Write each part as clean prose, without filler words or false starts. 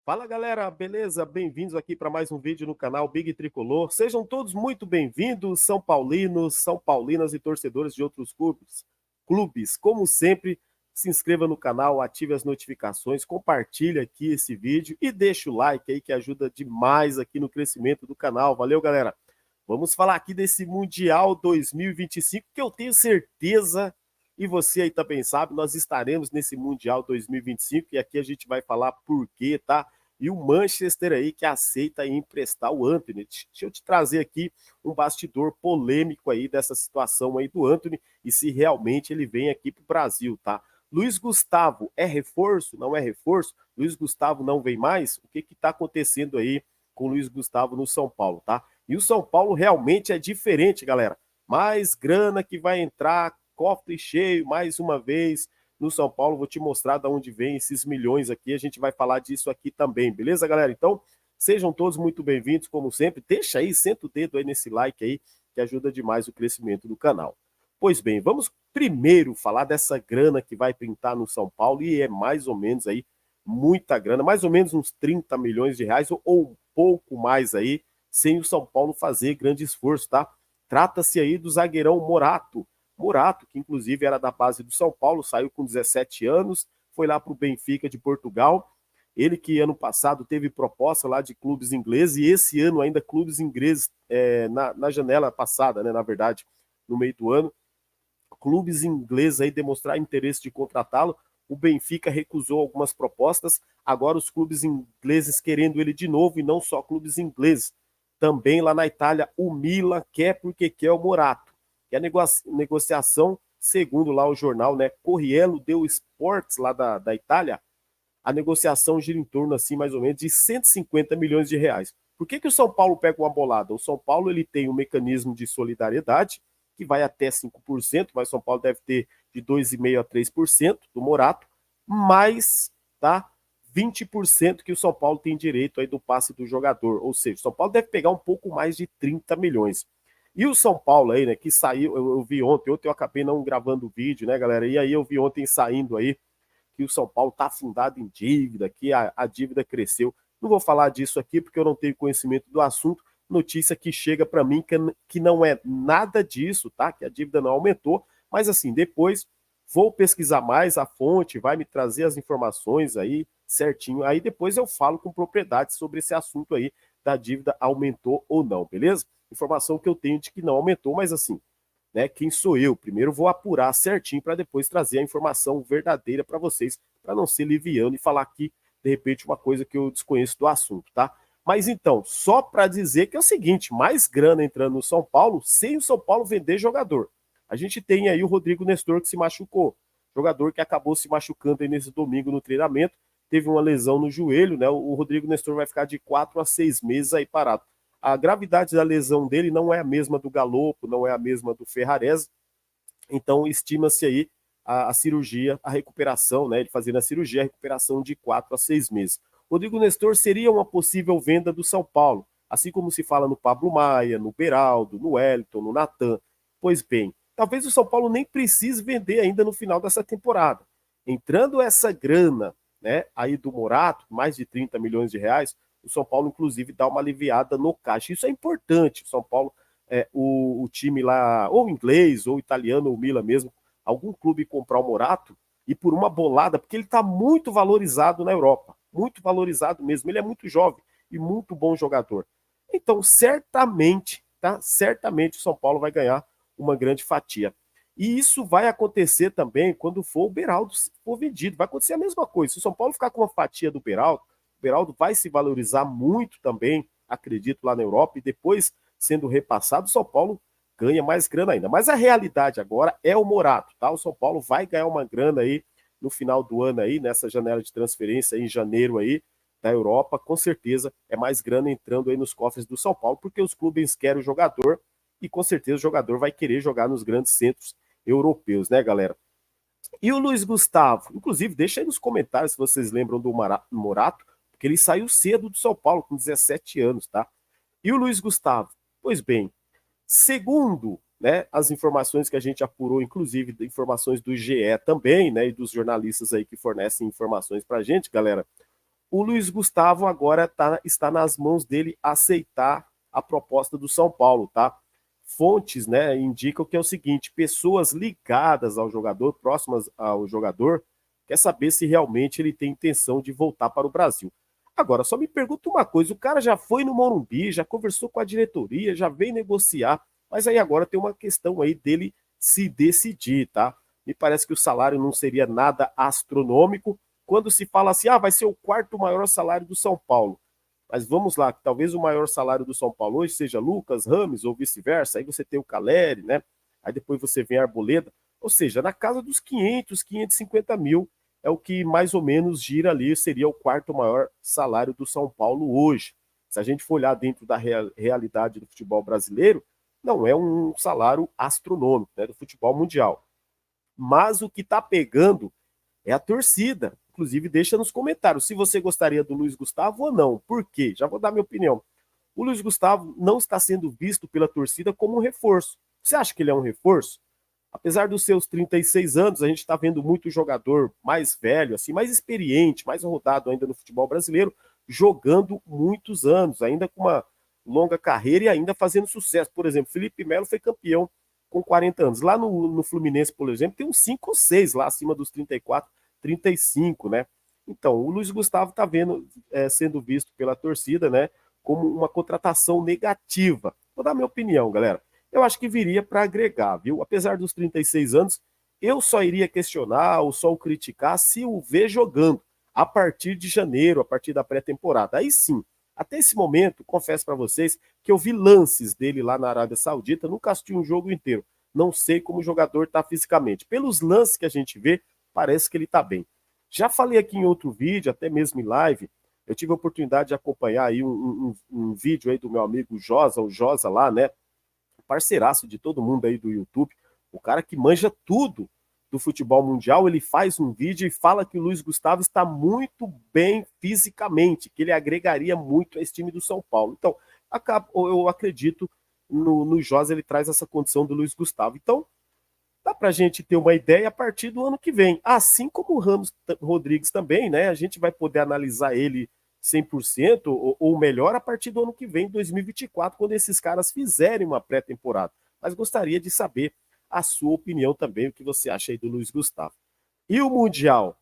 Fala galera, beleza? Bem-vindos aqui para mais um vídeo no canal Big Tricolor. Sejam todos muito bem-vindos, São Paulinos, São Paulinas e torcedores de outros clubes. Como sempre, se inscreva no canal, ative as notificações, compartilhe aqui esse vídeo e deixa o like aí que ajuda demais aqui no crescimento do canal. Valeu, galera! Vamos falar aqui desse Mundial 2025 que eu tenho certeza e você aí também sabe, nós estaremos nesse Mundial 2025 e aqui a gente vai falar por quê, tá? E o Manchester aí que aceita emprestar o Antony. Deixa eu te trazer aqui um bastidor polêmico aí dessa situação aí do Antony e se realmente ele vem aqui para o Brasil, tá? Luiz Gustavo é reforço? Não é reforço? Luiz Gustavo não vem mais? O que está acontecendo aí com o Luiz Gustavo no São Paulo, tá? E o São Paulo realmente é diferente, galera. Mais grana que vai entrar, cofre cheio, mais uma vez no São Paulo. Vou te mostrar de onde vem esses milhões aqui. A gente vai falar disso aqui também, beleza, galera? Então, sejam todos muito bem-vindos, como sempre. Deixa aí, senta o dedo aí nesse like aí, que ajuda demais o crescimento do canal. Pois bem, vamos primeiro falar dessa grana que vai pintar no São Paulo, e é mais ou menos aí muita grana, mais ou menos uns 30 milhões de reais, ou um pouco mais aí, sem o São Paulo fazer grande esforço, tá? Trata-se aí do zagueirão Morato, que inclusive era da base do São Paulo, saiu com 17 anos, foi lá para o Benfica de Portugal. Ele que ano passado teve proposta lá de clubes ingleses e esse ano ainda clubes ingleses na janela passada, né, na verdade, no meio do ano, clubes ingleses aí demonstrar interesse de contratá-lo. O Benfica recusou algumas propostas, agora os clubes ingleses querendo ele de novo e não só clubes ingleses. Também lá na Itália, o Milan quer porque quer o Morato. E a negociação, segundo lá o jornal, né, Corriere dello Sport lá da Itália, a negociação gira em torno, assim, mais ou menos, de 150 milhões de reais. Por que o São Paulo pega uma bolada? O São Paulo ele tem um mecanismo de solidariedade que vai até 5%, mas o São Paulo deve ter de 2,5% a 3% do Morato, mais tá, 20% que o São Paulo tem direito aí do passe do jogador. Ou seja, o São Paulo deve pegar um pouco mais de 30 milhões. E o São Paulo aí, né, que saiu, eu vi ontem eu acabei não gravando o vídeo, né, galera? E aí eu vi ontem saindo aí que o São Paulo está afundado em dívida, que a dívida cresceu. Não vou falar disso aqui porque eu não tenho conhecimento do assunto. Notícia que chega para mim que não é nada disso, tá? Que a dívida não aumentou, mas assim, depois vou pesquisar mais a fonte, vai me trazer as informações aí certinho. Aí depois eu falo com propriedade sobre esse assunto aí da dívida aumentou ou não, beleza? Informação que eu tenho de que não aumentou, mas assim, né? Quem sou eu? Primeiro vou apurar certinho para depois trazer a informação verdadeira para vocês, para não ser liviano e falar aqui, de repente, uma coisa que eu desconheço do assunto, tá? Mas então, só para dizer que é o seguinte, mais grana entrando no São Paulo, sem o São Paulo vender jogador. A gente tem aí o Rodrigo Nestor que se machucou, jogador que acabou se machucando aí nesse domingo no treinamento, teve uma lesão no joelho, né? O Rodrigo Nestor vai ficar de 4 a 6 meses aí parado. A gravidade da lesão dele não é a mesma do Galopo, não é a mesma do Ferrarese, então estima-se aí a cirurgia, a recuperação, né, ele fazendo a cirurgia, a recuperação de 4 a 6 meses. Rodrigo Nestor seria uma possível venda do São Paulo, assim como se fala no Pablo Maia, no Beraldo, no Wellington, no Natan. Pois bem, talvez o São Paulo nem precise vender ainda no final dessa temporada. Entrando essa grana, né, aí do Morato, mais de 30 milhões de reais, o São Paulo, inclusive, dá uma aliviada no caixa. Isso é importante. O São Paulo, o time lá, ou inglês, ou italiano, ou Milan mesmo, algum clube comprar o Morato e por uma bolada, porque ele está muito valorizado na Europa. Muito valorizado mesmo. Ele é muito jovem e muito bom jogador. Então, certamente, tá? Certamente o São Paulo vai ganhar uma grande fatia. E isso vai acontecer também quando for o Beraldo for vendido. Vai acontecer a mesma coisa. Se o São Paulo ficar com uma fatia do Beraldo, o Beraldo vai se valorizar muito também, acredito, lá na Europa, e depois, sendo repassado, o São Paulo ganha mais grana ainda. Mas a realidade agora é o Morato, tá? O São Paulo vai ganhar uma grana aí no final do ano aí, nessa janela de transferência aí, em janeiro aí, da Europa, com certeza é mais grana entrando aí nos cofres do São Paulo, porque os clubes querem o jogador e com certeza o jogador vai querer jogar nos grandes centros europeus, né, galera? E o Luiz Gustavo, inclusive, deixa aí nos comentários se vocês lembram do Morato, porque ele saiu cedo do São Paulo, com 17 anos, tá? E o Luiz Gustavo? Pois bem, segundo, né, as informações que a gente apurou, inclusive informações do GE também, né, e dos jornalistas aí que fornecem informações pra gente, galera, o Luiz Gustavo agora está nas mãos dele aceitar a proposta do São Paulo, tá? Fontes, né, indicam que é o seguinte: pessoas ligadas ao jogador, próximas ao jogador, quer saber se realmente ele tem intenção de voltar para o Brasil. Agora, só me pergunta uma coisa: o cara já foi no Morumbi, já conversou com a diretoria, já veio negociar, mas aí agora tem uma questão aí dele se decidir, tá? Me parece que o salário não seria nada astronômico. Quando se fala assim, vai ser o quarto maior salário do São Paulo. Mas vamos lá, que talvez o maior salário do São Paulo hoje seja Lucas, Rames ou vice-versa. Aí você tem o Caleri, né? Aí depois você vem a Arboleda. Ou seja, na casa dos 500, 550 mil é o que mais ou menos gira ali, seria o quarto maior salário do São Paulo hoje. Se a gente for olhar dentro da realidade do futebol brasileiro, não é um salário astronômico, né, do futebol mundial. Mas o que está pegando é a torcida. Inclusive, deixa nos comentários se você gostaria do Luiz Gustavo ou não. Por quê? Já vou dar minha opinião. O Luiz Gustavo não está sendo visto pela torcida como um reforço. Você acha que ele é um reforço? Apesar dos seus 36 anos, a gente está vendo muito jogador mais velho, assim, mais experiente, mais rodado ainda no futebol brasileiro, jogando muitos anos, ainda com uma longa carreira e ainda fazendo sucesso. Por exemplo, Felipe Melo foi campeão com 40 anos. Lá no Fluminense, por exemplo, tem uns 5 ou 6 lá acima dos 34, 35, né? Então, o Luiz Gustavo está sendo visto pela torcida, né, como uma contratação negativa. Vou dar minha opinião, galera. Eu acho que viria para agregar, viu? Apesar dos 36 anos, eu só iria questionar ou só o criticar se o ver jogando a partir de janeiro, a partir da pré-temporada. Aí sim, até esse momento, confesso para vocês que eu vi lances dele lá na Arábia Saudita, nunca assisti um jogo inteiro. Não sei como o jogador está fisicamente. Pelos lances que a gente vê, parece que ele está bem. Já falei aqui em outro vídeo, até mesmo em live, eu tive a oportunidade de acompanhar aí um vídeo aí do meu amigo Josa, o Josa lá, né? Parceiraço de todo mundo aí do YouTube, o cara que manja tudo do futebol mundial, ele faz um vídeo e fala que o Luiz Gustavo está muito bem fisicamente, que ele agregaria muito a esse time do São Paulo. Então, eu acredito no Josa, ele traz essa condição do Luiz Gustavo. Então, dá para a gente ter uma ideia a partir do ano que vem. Assim como o Ramos Rodrigues também, né? A gente vai poder analisar ele 100% ou melhor a partir do ano que vem, 2024, quando esses caras fizerem uma pré-temporada. Mas gostaria de saber a sua opinião também, o que você acha aí do Luiz Gustavo. E o Mundial?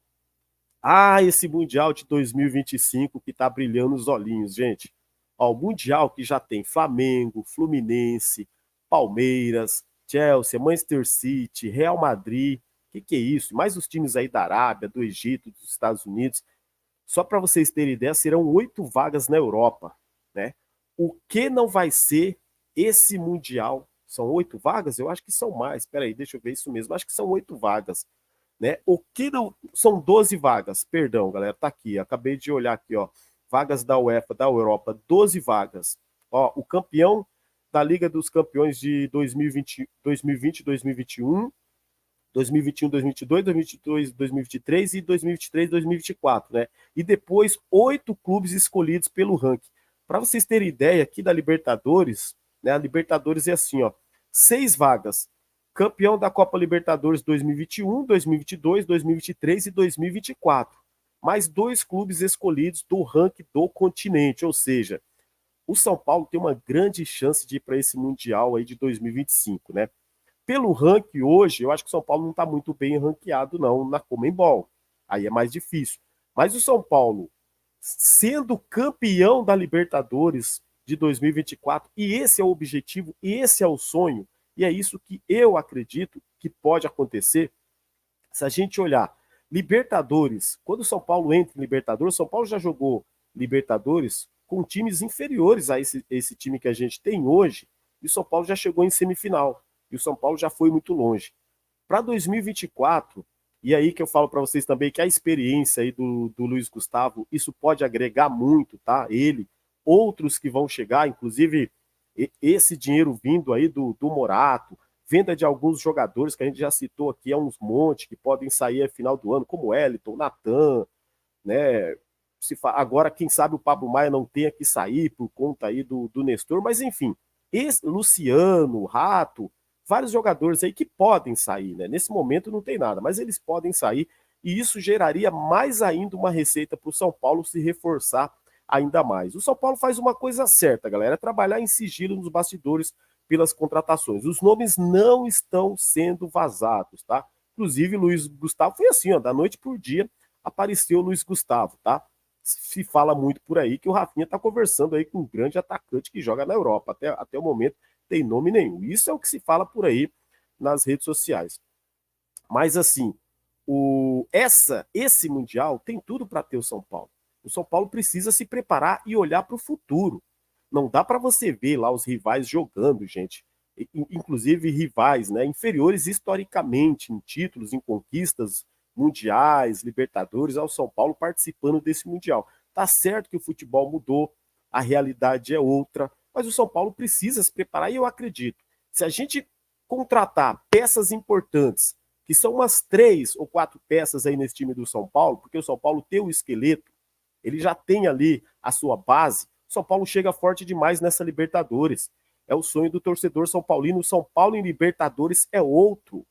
Esse Mundial de 2025 que tá brilhando os olhinhos, gente. Ó, o Mundial que já tem Flamengo, Fluminense, Palmeiras, Chelsea, Manchester City, Real Madrid. Que é isso? Mais os times aí da Arábia, do Egito, dos Estados Unidos. Só para vocês terem ideia, serão 8 vagas na Europa, né? O que não vai ser esse Mundial? São 8 vagas? Eu acho que são mais. Espera aí, deixa eu ver isso mesmo. Acho que são 8 vagas, né? O que não... São 12 vagas, perdão, galera, tá aqui. Acabei de olhar aqui, ó. Vagas da UEFA, da Europa, 12 vagas. Ó, o campeão da Liga dos Campeões de 2020, 2021, 2021, 2022, 2022, 2023 e 2023, 2024, né? E depois 8 clubes escolhidos pelo ranking. Para vocês terem ideia aqui da Libertadores, né? A Libertadores é assim, ó, 6 vagas. Campeão da Copa Libertadores 2021, 2022, 2023 e 2024. Mais 2 clubes escolhidos do ranking do continente, ou seja, o São Paulo tem uma grande chance de ir para esse Mundial aí de 2025, né? Pelo ranking hoje, eu acho que o São Paulo não está muito bem ranqueado, não, na Conmebol. Aí é mais difícil. Mas o São Paulo, sendo campeão da Libertadores de 2024, e esse é o objetivo, e esse é o sonho, e é isso que eu acredito que pode acontecer. Se a gente olhar Libertadores, quando o São Paulo entra em Libertadores, o São Paulo já jogou Libertadores com times inferiores a esse time que a gente tem hoje, e o São Paulo já chegou em semifinal. E o São Paulo já foi muito longe. Para 2024, e aí que eu falo para vocês também que a experiência aí do Luiz Gustavo, isso pode agregar muito, tá? Ele, outros que vão chegar, inclusive esse dinheiro vindo aí do Morato, venda de alguns jogadores que a gente já citou aqui, há uns montes que podem sair no final do ano, como o Wellington, Natan, né? Agora, quem sabe o Pablo Maia não tenha que sair por conta aí do Nestor, mas enfim, Luciano, Rato, vários jogadores aí que podem sair, né? Nesse momento não tem nada, mas eles podem sair e isso geraria mais ainda uma receita para o São Paulo se reforçar ainda mais. O São Paulo faz uma coisa certa, galera, é trabalhar em sigilo nos bastidores pelas contratações. Os nomes não estão sendo vazados, tá? Inclusive, Luiz Gustavo foi assim, ó, da noite por dia apareceu o Luiz Gustavo, tá? Se fala muito por aí que o Rafinha tá conversando aí com um grande atacante que joga na Europa. Até o momento tem nome nenhum. Isso é o que se fala por aí nas redes sociais. Mas assim, esse Mundial tem tudo para ter o São Paulo. O São Paulo precisa se preparar e olhar para o futuro. Não dá para você ver lá os rivais jogando, gente. Inclusive rivais, né, inferiores historicamente em títulos, em conquistas mundiais, Libertadores, ao São Paulo participando desse Mundial. Tá certo que o futebol mudou, a realidade é outra, mas o São Paulo precisa se preparar e eu acredito. Se a gente contratar peças importantes, que são umas 3 ou 4 peças aí nesse time do São Paulo, porque o São Paulo tem o esqueleto, ele já tem ali a sua base, o São Paulo chega forte demais nessa Libertadores. É o sonho do torcedor são paulino. O São Paulo em Libertadores é outro.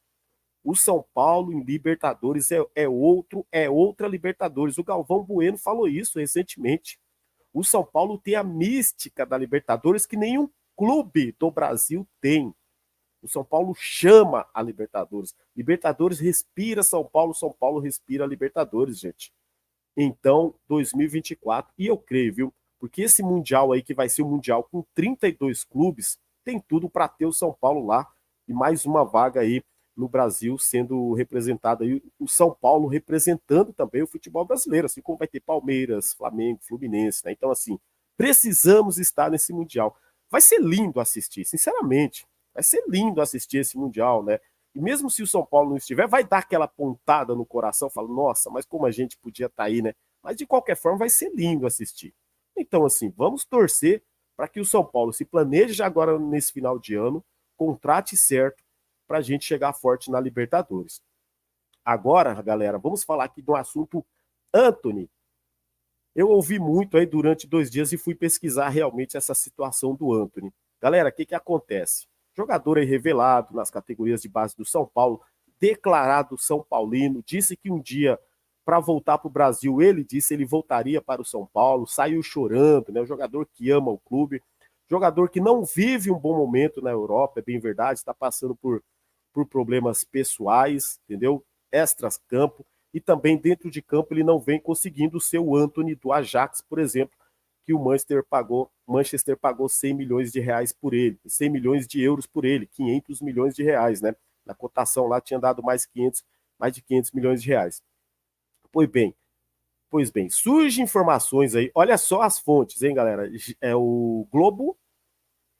O São Paulo em Libertadores é outra Libertadores. O Galvão Bueno falou isso recentemente. O São Paulo tem a mística da Libertadores que nenhum clube do Brasil tem. O São Paulo chama a Libertadores. Libertadores respira São Paulo respira Libertadores, gente. Então, 2024, e eu creio, viu? Porque esse Mundial aí, que vai ser um Mundial com 32 clubes, tem tudo para ter o São Paulo lá e mais uma vaga aí no Brasil sendo representada aí, o São Paulo representando também o futebol brasileiro, assim como vai ter Palmeiras, Flamengo, Fluminense, né? Então, assim, precisamos estar nesse Mundial. Vai ser lindo assistir, sinceramente. Vai ser lindo assistir esse Mundial, né? E mesmo se o São Paulo não estiver, vai dar aquela pontada no coração, fala, nossa, mas como a gente podia estar aí, né? Mas de qualquer forma vai ser lindo assistir. Então, assim, vamos torcer para que o São Paulo se planeje agora nesse final de ano, contrate certo para a gente chegar forte na Libertadores. Agora, galera, vamos falar aqui do assunto Antony. Eu ouvi muito aí durante 2 dias e fui pesquisar realmente essa situação do Antony. Galera, o que acontece? Jogador aí revelado nas categorias de base do São Paulo, declarado São Paulino, disse que um dia, para voltar para o Brasil, ele disse ele voltaria para o São Paulo, saiu chorando, né? O jogador que ama o clube, jogador que não vive um bom momento na Europa, é bem verdade, está passando por problemas pessoais, entendeu? Extra-campo, e também dentro de campo ele não vem conseguindo ser o Antony do Ajax, por exemplo, que o Manchester pagou 100 milhões de reais por ele, 100 milhões de euros por ele, 500 milhões de reais, né? Na cotação lá tinha dado mais de 500 milhões de reais. Pois bem, surgem informações aí, olha só as fontes, hein, galera? É o Globo,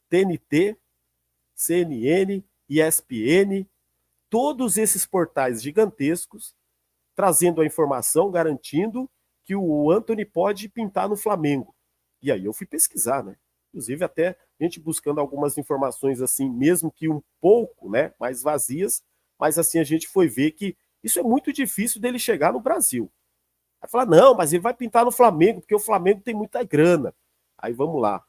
TNT, CNN, ESPN, todos esses portais gigantescos trazendo a informação, garantindo que o Antony pode pintar no Flamengo. E aí eu fui pesquisar, né? Inclusive até a gente buscando algumas informações assim, mesmo que um pouco, né, mais vazias, mas assim a gente foi ver que isso é muito difícil dele chegar no Brasil. Aí falar, não, mas ele vai pintar no Flamengo, porque o Flamengo tem muita grana. Aí vamos lá.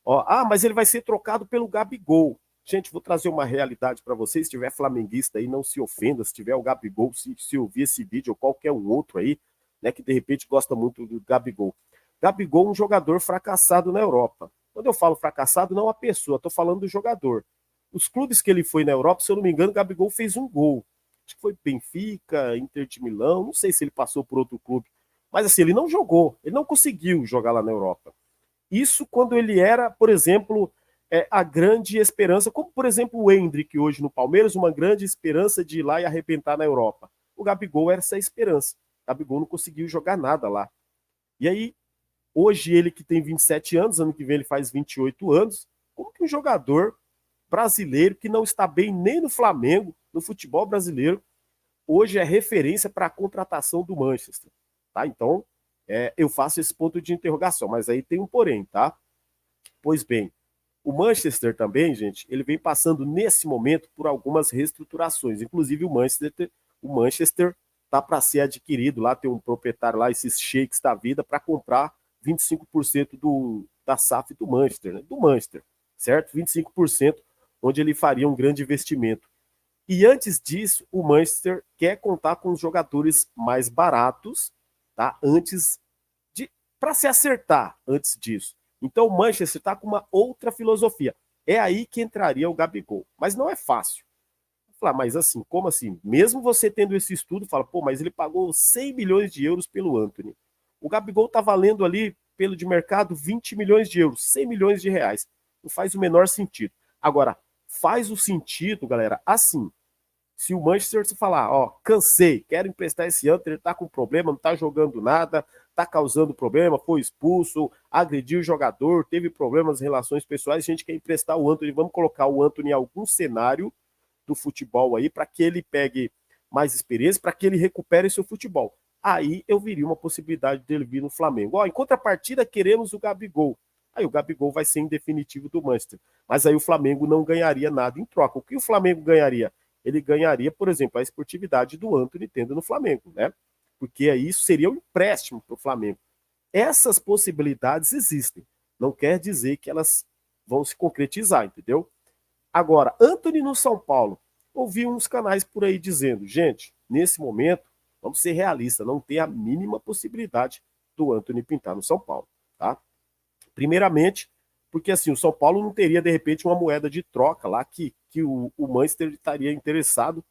Ó, mas ele vai ser trocado pelo Gabigol. Gente, vou trazer uma realidade para vocês. Se tiver flamenguista aí, não se ofenda. Se tiver o Gabigol, se ouvir esse vídeo ou qualquer um outro aí, né, que de repente gosta muito do Gabigol. Gabigol é um jogador fracassado na Europa. Quando eu falo fracassado, não a pessoa, estou falando do jogador. Os clubes que ele foi na Europa, se eu não me engano, o Gabigol fez um gol. Acho que foi Benfica, Inter de Milão, não sei se ele passou por outro clube. Mas assim, ele não jogou, ele não conseguiu jogar lá na Europa. Isso quando ele era, por exemplo, a grande esperança, como por exemplo o Endrick hoje no Palmeiras, uma grande esperança de ir lá e arrebentar na Europa. O Gabigol era essa esperança. O Gabigol não conseguiu jogar nada lá. E aí, hoje ele que tem 27 anos, ano que vem ele faz 28 anos, como que um jogador brasileiro que não está bem nem no Flamengo, no futebol brasileiro, hoje é referência para a contratação do Manchester, tá? Então, eu faço esse ponto de interrogação, mas aí tem um porém, tá? Pois bem, o Manchester também, gente, ele vem passando nesse momento por algumas reestruturações, inclusive o Manchester tá para ser adquirido, lá tem um proprietário lá, esses sheiks da vida, para comprar 25% da SAF do Manchester, né? Do Manchester, certo? 25%, onde ele faria um grande investimento. E antes disso, o Manchester quer contar com os jogadores mais baratos, tá? Antes de para se acertar antes disso. Então o Manchester está com uma outra filosofia. É aí que entraria o Gabigol. Mas não é fácil. Falar, mas assim, como assim? Mesmo você tendo esse estudo, fala, pô, mas ele pagou 100 milhões de euros pelo Antony. O Gabigol tá valendo ali, pelo de mercado, 20 milhões de euros, 100 milhões de reais. Não faz o menor sentido. Agora, faz o sentido, galera, assim. Se o Manchester se falar, ó, cansei, quero emprestar esse Antony, ele tá com problema, não tá jogando nada, tá causando problema, foi expulso, agrediu o jogador, teve problemas em relações pessoais, a gente quer emprestar o Antony, vamos colocar o Antony em algum cenário do futebol aí para que ele pegue mais experiência, para que ele recupere seu futebol. Aí eu viria uma possibilidade dele vir no Flamengo. Ó, em contrapartida, queremos o Gabigol. Aí o Gabigol vai ser em definitivo do Manchester. Mas aí o Flamengo não ganharia nada em troca. O que o Flamengo ganharia? Ele ganharia, por exemplo, a esportividade do Antony tendo no Flamengo, né? Porque aí isso seria um empréstimo para o Flamengo. Essas possibilidades existem. Não quer dizer que elas vão se concretizar, entendeu? Agora, Antony no São Paulo. Ouvi uns canais por aí dizendo, gente, nesse momento, vamos ser realistas, não tem a mínima possibilidade do Antony pintar no São Paulo, tá? Primeiramente, porque assim, o São Paulo não teria, de repente, uma moeda de troca lá que o Manchester estaria interessado,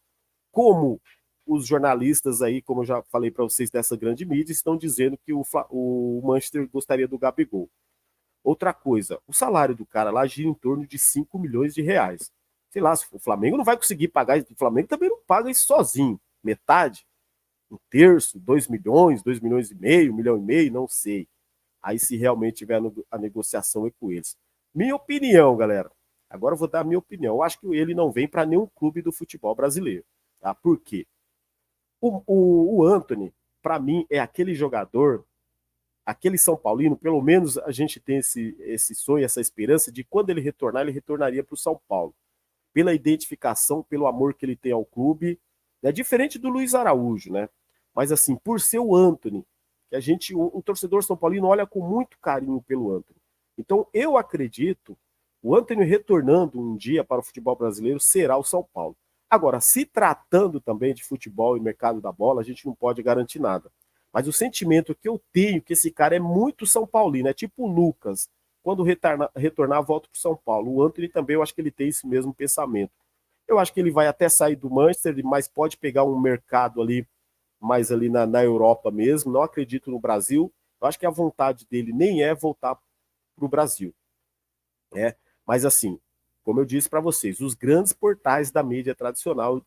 como os jornalistas aí, como eu já falei para vocês dessa grande mídia, estão dizendo que o Manchester gostaria do Gabigol. Outra coisa, o salário do cara lá gira em torno de 5 milhões de reais. Sei lá, se o Flamengo não vai conseguir pagar, o Flamengo também não paga isso sozinho. Metade, um terço, 2 milhões, 2 milhões e meio, 1 milhão e meio, não sei. Aí se realmente tiver a negociação é com eles. Minha opinião, galera. Agora eu vou dar a minha opinião. Eu acho que ele não vem para nenhum clube do futebol brasileiro. Tá? Por quê? O Antony, para mim, é aquele jogador, aquele São Paulino, pelo menos a gente tem esse sonho, essa esperança de quando ele retornar, ele retornaria para o São Paulo. Pela identificação, pelo amor que ele tem ao clube. É diferente do Luiz Araújo, né? Mas assim, por ser o Antony, que a gente, o torcedor São Paulino olha com muito carinho pelo Antony. Então eu acredito, o Antony retornando um dia para o futebol brasileiro será o São Paulo. Agora, se tratando também de futebol e mercado da bola, a gente não pode garantir nada. Mas o sentimento que eu tenho que esse cara é muito São Paulino, é tipo o Lucas, quando retornar volta para o São Paulo. O Antony também, eu acho que ele tem esse mesmo pensamento. Eu acho que ele vai até sair do Manchester, mas pode pegar um mercado ali, mais ali na Europa mesmo. Não acredito no Brasil. Eu acho que a vontade dele nem é voltar para o Brasil, né? Mas assim, como eu disse para vocês, os grandes portais da mídia tradicional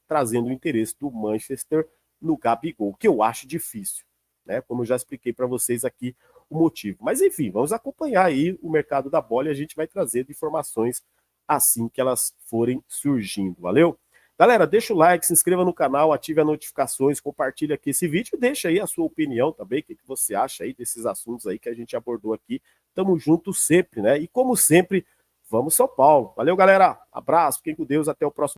trazendo o interesse do Manchester no Gabigol, que eu acho difícil, né? Como eu já expliquei para vocês aqui o motivo. Mas enfim, vamos acompanhar aí o mercado da bola e a gente vai trazer informações assim que elas forem surgindo. Valeu? Galera, deixa o like, se inscreva no canal, ative as notificações, compartilhe aqui esse vídeo, deixa aí a sua opinião também, o que você acha aí desses assuntos aí que a gente abordou aqui. Tamo junto sempre, né? E como sempre, vamos São Paulo. Valeu, galera. Abraço, fiquem com Deus, até o próximo